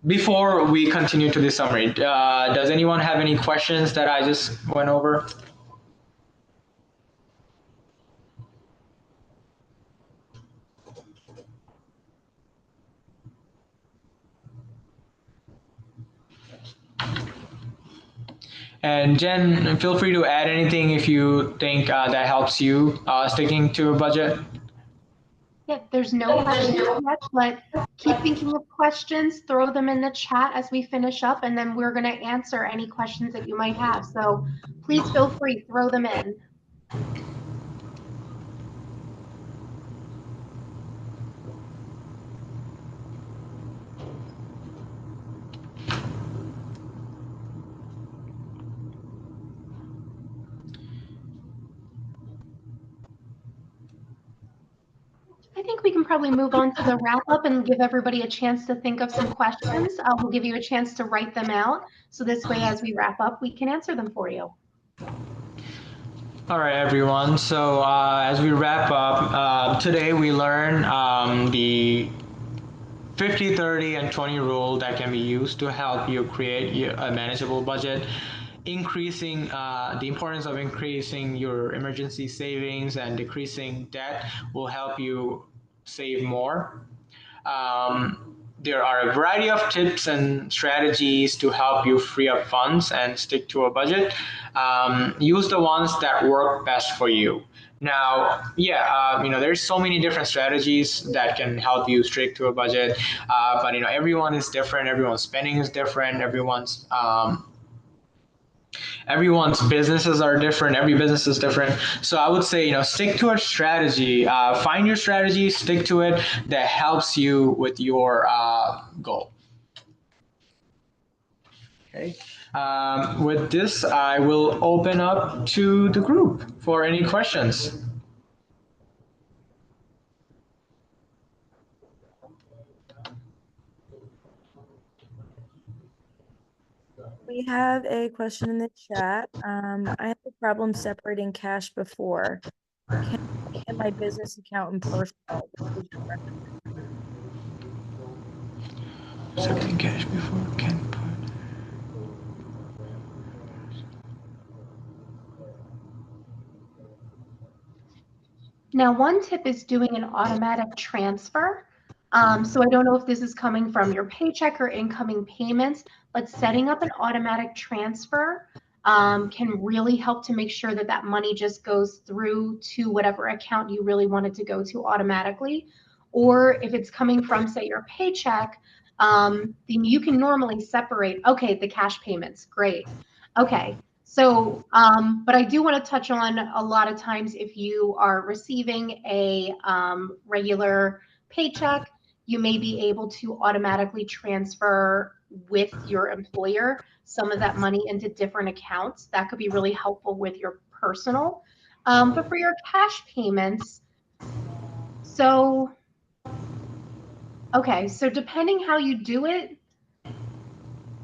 Before we continue to the summary, does anyone have any questions that I just went over? And Jen, feel free to add anything if you think that helps you sticking to a budget. Yeah, there's no questions yet, but keep thinking of questions, throw them in the chat as we finish up, and then we're going to answer any questions that you might have. So please feel free, throw them in. think we can probably move on to the wrap up and give everybody a chance to think of some questions. We'll give you a chance to write them out. So this way, as we wrap up, we can answer them for you. All right, everyone. So as we wrap up, today we learn the 50, 30, and 20 rule that can be used to help you create a manageable budget. Increasing the importance of increasing your emergency savings and decreasing debt will help you save more. There are a variety of tips and strategies to help you free up funds and stick to a budget. Use the ones that work best for you. Now, there's so many different strategies that can help you stick to a budget, but everyone is different. Everyone's spending is different. Everyone's businesses are different. Every business is different. So I would say, stick to a strategy. Find your strategy, stick to it that helps you with your goal. Okay. With this, I will open up to the group for any questions. We have a question in the chat. I have a problem separating cash before. Can I get my business account and personal? What would you recommend? Separating cash before can put. Now, one tip is doing an automatic transfer. So I don't know if this is coming from your paycheck or incoming payments, but setting up an automatic transfer can really help to make sure that that money just goes through to whatever account you really want it to go to automatically. Or if it's coming from, say, your paycheck, then you can normally separate, okay, the cash payments, great. Okay, so, but I do want to touch on a lot of times if you are receiving a regular paycheck, you may be able to automatically transfer with your employer some of that money into different accounts. That could be really helpful with your personal. But for your cash payments, so, okay, so depending how you do it,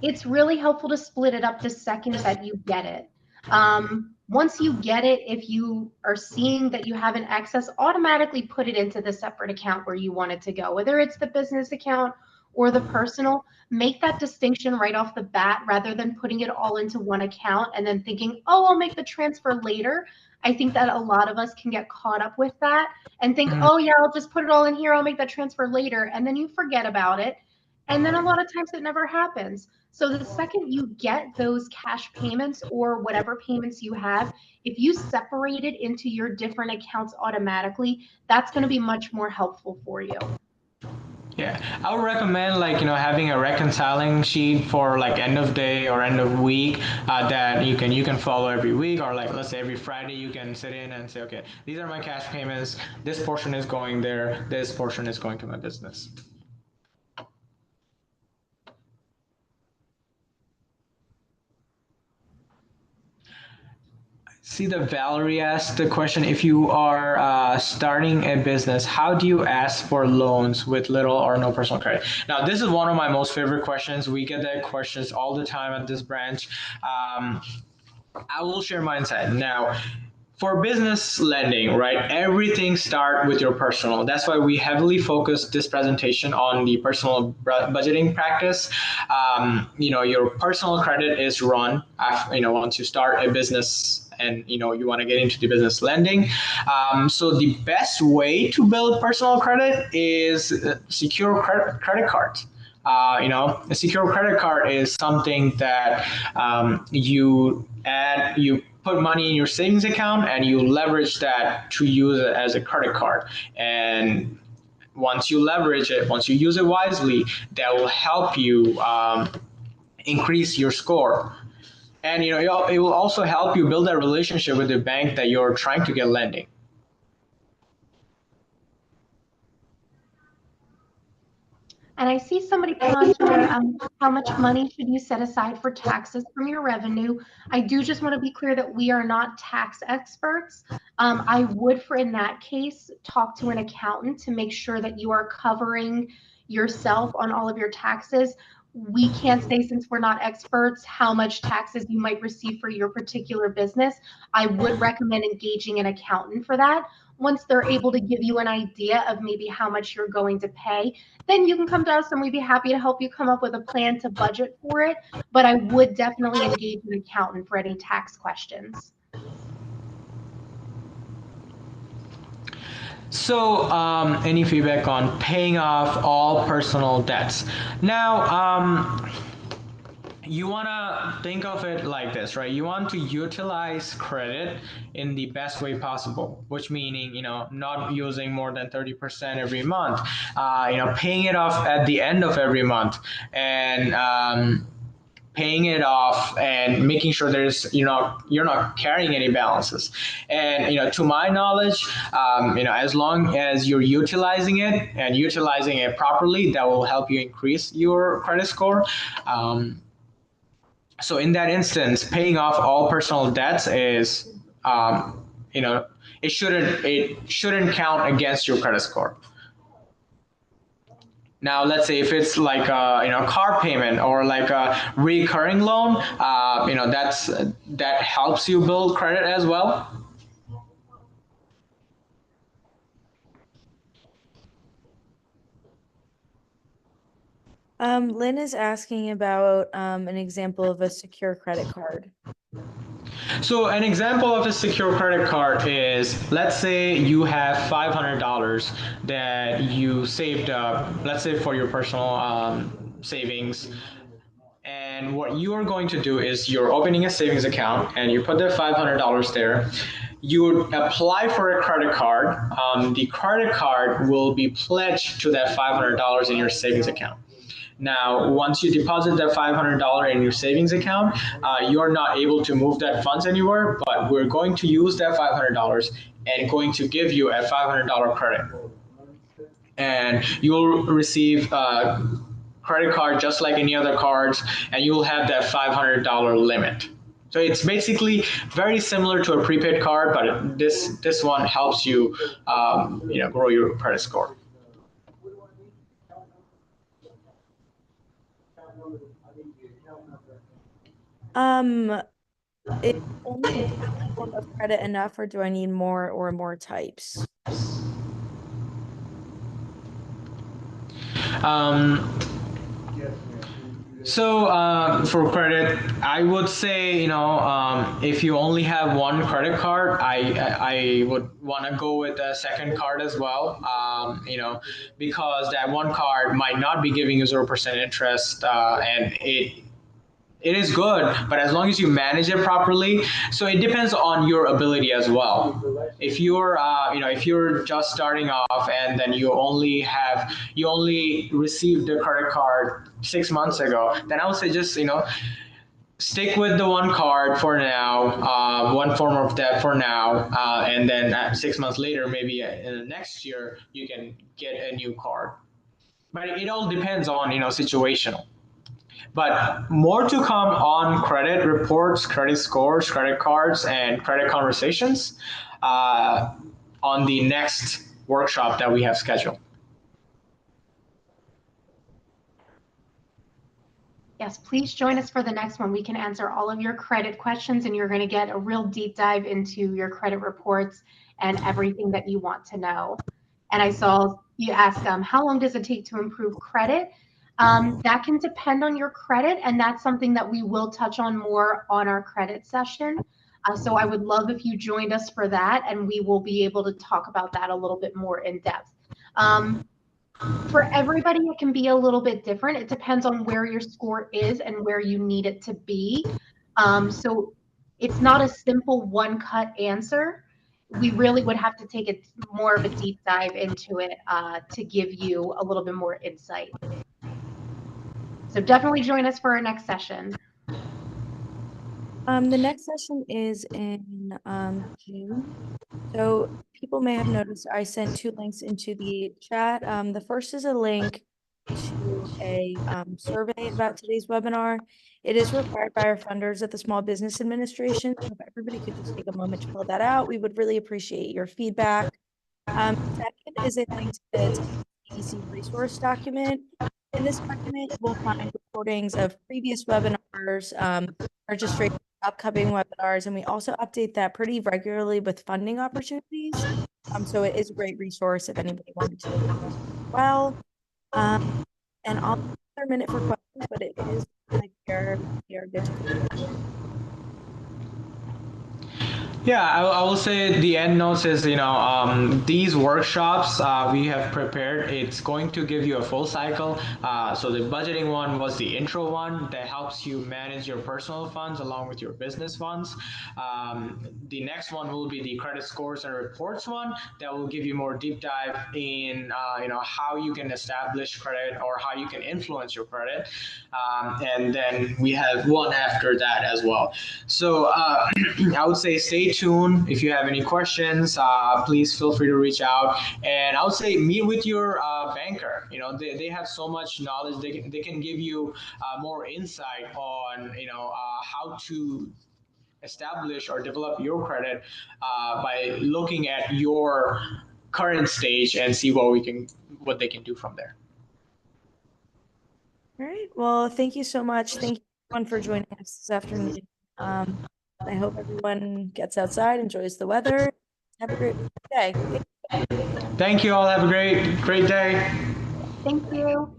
it's really helpful to split it up the second that you get it. Once you get it, if you are seeing that you have an excess, automatically put it into the separate account where you want it to go, whether it's the business account or the personal. Make that distinction right off the bat rather than putting it all into one account and then thinking, oh, I'll make the transfer later. I think that a lot of us can get caught up with that and think, oh, yeah, I'll just put it all in here. I'll make that transfer later. And then you forget about it. And then a lot of times it never happens. So the second you get those cash payments or whatever payments you have, if you separate it into your different accounts automatically, that's going to be much more helpful for you. Yeah, I would recommend having a reconciling sheet for end of day or end of week that you can follow every week, or let's say every Friday you can sit in and say, okay, these are my cash payments. This portion is going there. This portion is going to my business. See that Valerie asked the question, if you are starting a business, how do you ask for loans with little or no personal credit? Now, this is one of my most favorite questions. We get that questions all the time at this branch. I will share my insight. Now, for business lending, right, everything start with your personal. That's why we heavily focus this presentation on the personal budgeting practice. Your personal credit is run after, once you start a business and you want to get into the business lending. So the best way to build personal credit is secure credit cards. A secure credit card is something that you put money in your savings account and you leverage that to use it as a credit card. And once you leverage it, once you use it wisely, that will help you increase your score. And it will also help you build that relationship with the bank that you're trying to get lending. And I see somebody put on here, how much money should you set aside for taxes from your revenue? I do just want to be clear that we are not tax experts. I would, for in that case, talk to an accountant to make sure that you are covering yourself on all of your taxes. We can't say, since we're not experts, how much taxes you might receive for your particular business. I would recommend engaging an accountant for that. Once they're able to give you an idea of maybe how much you're going to pay, then you can come to us and we'd be happy to help you come up with a plan to budget for it. But I would definitely engage an accountant for any tax questions. So, any feedback on paying off all personal debts? Now, you want to think of it like this, right? You want to utilize credit in the best way possible, which meaning, not using more than 30% every month, paying it off at the end of every month, and paying it off and making sure you're not carrying any balances. And to my knowledge, as long as you're utilizing it and utilizing it properly, that will help you increase your credit score. So in that instance, paying off all personal debts is, you know it shouldn't count against your credit score. Now, let's say if it's like a car payment or like a recurring loan, that helps you build credit as well. Lynn is asking about an example of a secure credit card. So an example of a secure credit card is, let's say you have $500 that you saved up, let's say for your personal savings. And what you are going to do is you're opening a savings account and you put the $500 there. You would apply for a credit card. The credit card will be pledged to that $500 in your savings account. Now, once you deposit that $500 in your savings account, you're not able to move that funds anywhere, but we're going to use that $500 and going to give you a $500 credit. And you'll receive credit card just like any other cards, and you'll have that $500 limit. So it's basically very similar to a prepaid card, but this one helps you, grow your credit score. Is only one form of credit enough, or do I need more or more types? Um, for credit, I would say, if you only have one credit card, I would want to go with a second card as well. Because that one card might not be giving you 0% interest, and it is good, but as long as you manage it properly. So it depends on your ability as well. If you're just starting off and then you only received the credit card 6 months ago, then I would say just stick with the one card for now, one form of debt for now, and then 6 months later, maybe in the next year, you can get a new card. But it all depends on situational. But more to come on credit reports, credit scores, credit cards, and credit conversations on the next workshop that we have scheduled. Yes, please join us for the next one. We can answer all of your credit questions and you're going to get a real deep dive into your credit reports and everything that you want to know. And I saw you ask, how long does it take to improve credit? That can depend on your credit, and that's something that we will touch on more on our credit session. So I would love if you joined us for that, and we will be able to talk about that a little bit more in depth. For everybody, it can be a little bit different. It depends on where your score is and where you need it to be. So it's not a simple one-cut answer. We really would have to take it more of a deep dive into it to give you a little bit more insight. So definitely join us for our next session. The next session is in June. So people may have noticed I sent 2 links into the chat. The first is a link to a survey about today's webinar. It is required by our funders at the Small Business Administration. So if everybody could just take a moment to fill that out, we would really appreciate your feedback. Second is a link to the TDC resource document. In this document, you will find recordings of previous webinars, registration for upcoming webinars, and we also update that pretty regularly with funding opportunities. So it is a great resource if anybody wanted to look at that as well. And I'll take another minute for questions, but it is like we are good to go. Yeah, I will say the end notes is, these workshops we have prepared, it's going to give you a full cycle. So the budgeting one was the intro one that helps you manage your personal funds along with your business funds. The next one will be the credit scores and reports one that will give you more deep dive in, how you can establish credit or how you can influence your credit. And then we have one after that as well. So I would say stay tuned. If you have any questions, please feel free to reach out. And I would say meet with your banker. They have so much knowledge. They can give you more insight on, how to establish or develop your credit by looking at your current stage and see what they can do from there. All right. Well, thank you so much. Thank you everyone for joining us this afternoon. I hope everyone gets outside, enjoys the weather. Have a great day. Thank you all. Have a great day. Thank you.